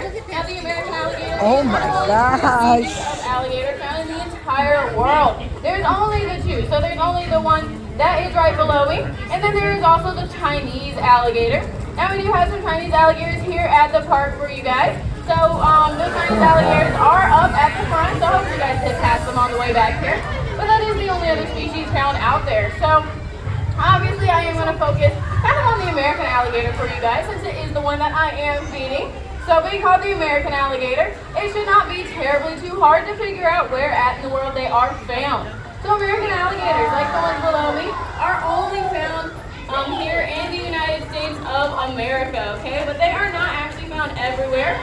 alligator. Now the American alligator Oh is my one of the gosh. species of alligator found in the entire world. There's only the two. So there's only the one that is right below me. And then there is also the Chinese alligator. Now we do have some Chinese alligators here at the park for you guys. So those Chinese alligators are up at the front. So I hope you guys did pass them on the way back here. But that is the only other species found out there. So obviously I am going to focus kind of on the American alligator for you guys since it is the one that I am feeding. So being called the American alligator, it should not be terribly too hard to figure out where at in the world they are found. So American alligators, like the ones below me, are only found here in the United States of America, okay? But they are not actually found everywhere.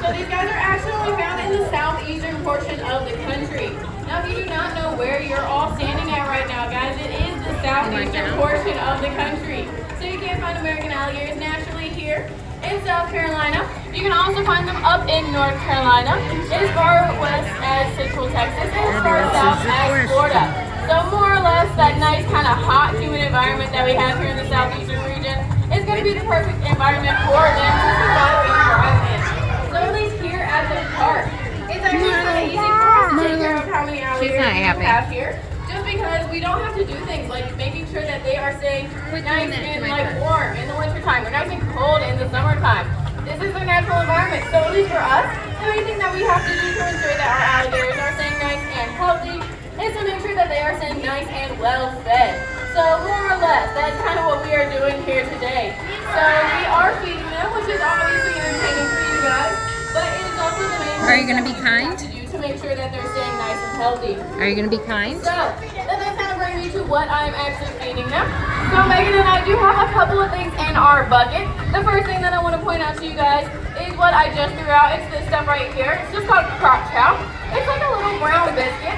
So these guys are actually only found in the southeastern portion of the country. Now if you do not know where you're all standing at right now, guys, it is the southeastern portion of the country. So you can't find American alligators naturally here in South Carolina. You can also find them up in North Carolina, as far west as Central Texas, and as far south as Florida. So more or less that nice kind of hot, humid environment that we have here in the southeastern region is going to be the perfect environment for them to survive and thrive in. So at least here at the park, it's actually kind of easy for us to take care of how many alligators we have here. Just because we don't have to do things like making sure that they are staying nice and like warm in the wintertime or nice and cold in the summertime. This is their natural environment. So at least for us, the main thing that we have to do to ensure that our alligators are staying nice and healthy is to make sure that they are staying nice and well fed. So more or less, that's kind of what we are doing here today. So we are feeding them, which is obviously entertaining for you guys, but it is also the main Are you thing going to be kind? to make sure that they're staying nice and healthy. Are you going to be kind? So, that does kind of bring me to what I'm actually feeding them. So Megan and I do have a couple of things in our bucket. The first thing that I want to point out to you guys is what I just threw out. It's this stuff right here. It's just called crop chow. It's like a little brown biscuit,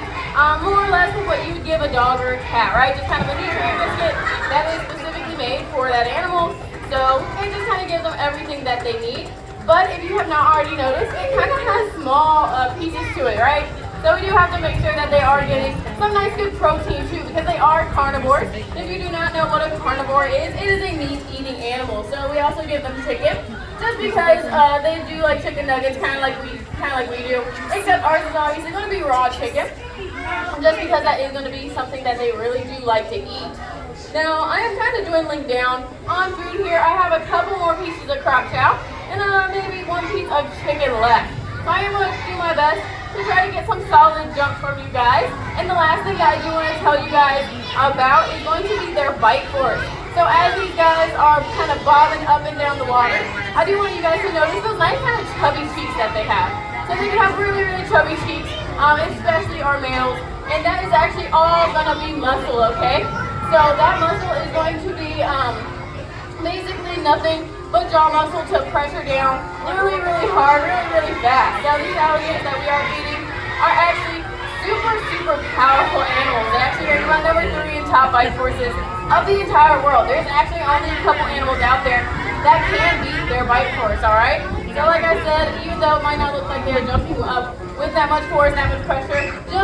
more or less what you would give a dog or a cat, right? Just kind of a nutrient biscuit that is specifically made for that animal. So it just kind of gives them everything that they need. But if you have not already noticed, it kind of has small pieces to it, right? So we do have to make sure that they are getting some nice good protein too, because they are carnivores. If you do not know what a carnivore is, it is a meat-eating animal. So we also give them chicken, just because they do like chicken nuggets, kind of like we do. Except ours is obviously going to be raw chicken, just because that is going to be something that they really do like to eat. Now I am kind of dwindling down on food here. I have a couple more pieces of crop chow and maybe one piece of chicken left. So I am going to do my best to try to get some solid junk from you guys. And the last thing I do want to tell you guys about is going to be their bite force. So as these guys are kind of bobbing up and down the water, I do want you guys to notice those nice kind of chubby cheeks that they have. So they can have really, really chubby cheeks, especially our males. And that is actually all going to be muscle, okay? So that muscle is going to be basically nothing but jaw muscle to pressure down really, really hard, really, really fast. Now these alligators that we are feeding are actually super, super powerful animals. They actually are number 3 in top bite forces of the entire world. There's actually only a couple animals out there that can beat their bite force, alright? So like I said, even though it might not look like they're jumping up with that much force, that much pressure, just